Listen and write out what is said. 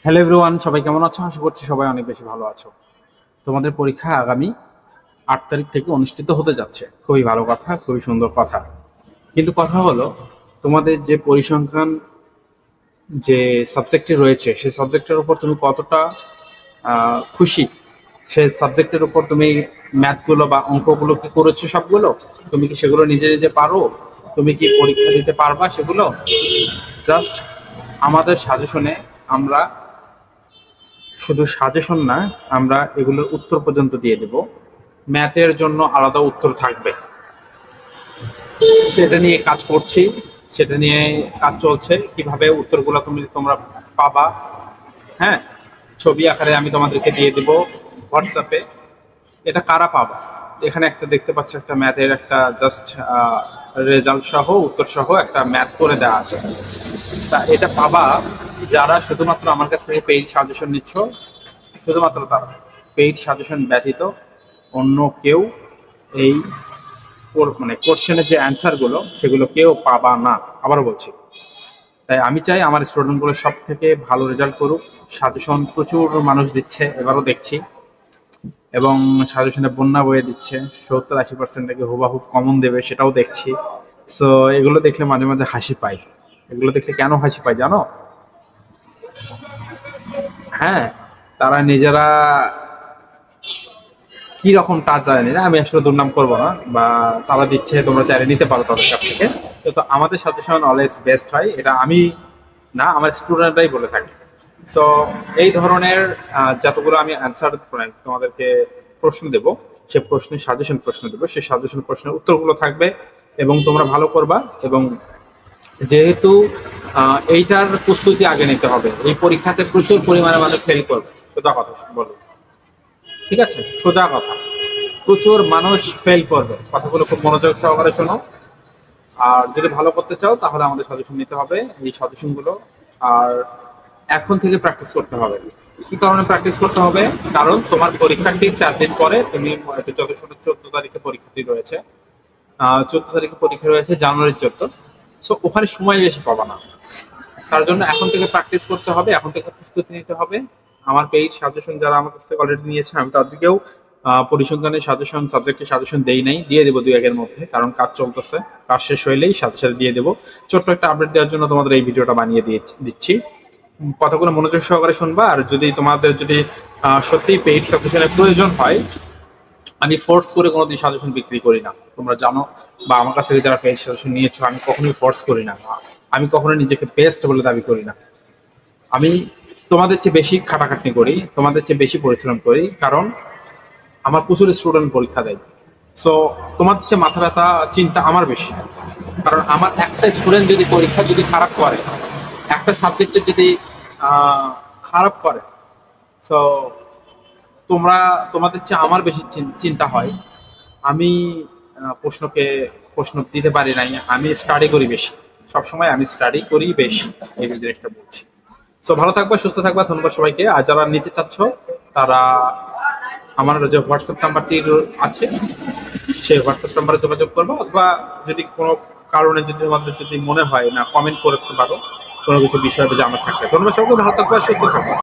Hello everyone, সবাই কেমন আছো? আশা করছি সবাই অনেক বেশি ভালো আছো। তোমাদের পরীক্ষা আগামী 8 তারিখ থেকে অনুষ্ঠিত হতে যাচ্ছে। খুবই ভালো কথা, খুবই সুন্দর কথা। কিন্তু কথা হলো, তোমাদের যে পরিসংখ্যান যে সাবজেক্টে রয়েছে সেই সাবজেক্টের উপর তুমি কতটা খুশি? সেই সাবজেক্টের উপর তুমি ম্যাথগুলো বা অঙ্কগুলো কি করেছো সবগুলো? তুমি কি সেগুলো নিজে নিজে পারো? তুমি কি পরীক্ষা দিতে পারবা সেগুলো? জাস্ট আমাদের সাজেশনে আমরা শুধু সাজেশন না, আমরা এগুলোর উত্তর পর্যন্ত দিয়ে দেব। ম্যাথের জন্য আলাদা উত্তর থাকবে, সেটা নিয়ে কাজ করছি, সেটা নিয়ে কাজ চলছে। কিভাবে উত্তরগুলো তোমরা পাবা, হ্যাঁ, ছবি আকারে আমি তোমাদেরকে দিয়ে দেব হোয়াটসঅ্যাপে। এটা কারা পাবা? এখানে একটা দেখতে পাচ্ছ, একটা ম্যাথের একটা জাস্ট রেজাল্ট সহ উত্তর সহ একটা ম্যাথ করে দেওয়া আছে। তা এটা পাবা যারা শুধুমাত্র আমার কাছ থেকে পেইড সাজেশন নিচ্ছ, শুধুমাত্র তারা। পেইড সাজেশন ব্যতীত অন্য কেউ এই মানে কোশ্চেনের যে অ্যান্সারগুলো সেগুলো কেউ পাবা না, আবারও বলছি। তাই আমি চাই আমার স্টুডেন্টগুলো সব থেকে ভালো রেজাল্ট করুক। সাজেশন প্রচুর মানুষ দিচ্ছে, এবারও দেখছি, এবং সাজেশনে বন্যা বয়ে দিচ্ছে। 70-80% নাকি হুবাহুব কমন দেবে, সেটাও দেখছি। সো এগুলো দেখলে মাঝে মাঝে হাসি পাই। এগুলো দেখলে কেন হাসি পাই জানো? হ্যাঁ, তারা নিজেরা কি রকম টাচ জানি না, আমি আসলে দুর্নাম করবো না, বা তারা দিচ্ছে, তোমরা চাইলে নিতে পারো তাদের কাছ থেকে। তো আমাদের সাজেশন অলওয়েজ বেস্ট হয়, এটা আমি না, আমার স্টুডেন্টরাই বলে থাকে। সো এই ধরনের যতগুলো আমি অ্যান্সার তোমাদেরকে প্রশ্ন দেব, সে প্রশ্নের সাজেশন প্রশ্ন দেবো, সেই সাজেশন প্রশ্নের উত্তরগুলো থাকবে, এবং তোমরা ভালো করবা। এবং যেহেতু এইটার প্রস্তুতি আগে নিতে হবে, এই পরীক্ষাতে প্রচুর পরিমাণে মানুষ ফেল করবে, সোজা কথা বলো, ঠিক আছে? সোজা কথা, প্রচুর মানুষ ফেল করবে। কথাগুলো খুব মনোযোগ সহকারে শোনো। আর যদি ভালো করতে চাও তাহলে আমাদের সাজেশন নিতে হবে, এই সাজেশনগুলো। আর এখন থেকে প্র্যাকটিস করতে হবে। কি কারণে প্র্যাকটিস করতে হবে? কারণ তোমার পরীক্ষার ঠিক 4 দিন পরে তুমি, যত 14 তারিখে পরীক্ষাটি রয়েছে, 14 তারিখে পরীক্ষা রয়েছে, জানুয়ারির 14। সো ওখানে সময় বেশি পাবা না। তার জন্য এখন থেকে প্র্যাকটিস করতে হবে, এখন থেকে প্রস্তুতি নিতে হবে। আমার পেইড সাজেশন যারা আমার কাছ থেকে অলরেডি নিয়েছেন, আমি তাদেরকেও পরিসংখ্যানের সাজেশন, সাবজেক্টের সাজেশন দেই নাই, দিয়ে দেবো 2-1 মধ্যে, কারণ কাজ চলতেছে। কাজ শেষ হইলেই সাথে সাথে দিয়ে দেবো। ছোট্ট একটা আপডেট দেওয়ার জন্য তোমাদের এই ভিডিওটা বানিয়ে দিচ্ছি। কথাগুলো মনোযোগ সহকারে শুনবা। আর যদি তোমাদের যদি সত্যিই পেইড সাজেশনের প্রয়োজন হয়, আমি ফোর্স করে কোনোদিন সাজেশন বিক্রি করি না, তোমরা জানো। বা আমার কাছ থেকে যারা পেইড সাজেশন নিয়েছো, আমি কখনোই ফোর্স করি না। আমি কখনোই নিজেকে বেস্ট বলে দাবি করি না। আমি তোমাদের চেয়ে বেশি খাটাখাটনি করি, তোমাদের চেয়ে বেশি পরিশ্রম করি, কারণ আমার প্রচুর স্টুডেন্ট পরীক্ষা দেয়। সো তোমাদের চেয়ে মাথা ব্যথা চিন্তা আমার বেশি, কারণ আমার একটা স্টুডেন্ট যদি পরীক্ষা যদি খারাপ করে, একটা সাবজেক্টে যদি খারাপ করে, সো তোমাদের চেয়ে আমার বেশি চিন্তা হয়। আমি প্রশ্ন দিতে পারি নাই, আমি স্টাডি করি বেশি। সবসময় আমি স্টাডি করি বেশি, এই জিনিসটা বলছি। সো ভালো থাকবা, সুস্থ থাকবা, ধন্যবাদ সবাইকে। আর যারা নিতে চাচ্ছ তারা আমার যে হোয়াটসঅ্যাপ নাম্বারটি আছে, সেই হোয়াটসঅ্যাপ নাম্বারে যোগাযোগ করবো, অথবা যদি কোনো কারণে যদি তোমাদের যদি মনে হয় না, কমেন্ট করতে পারো কোনো কিছু বিষয়ে জানার থাকলে। ধন্যবাদ সবাইকে, ভালো থাকবা, সুস্থ থাকবা।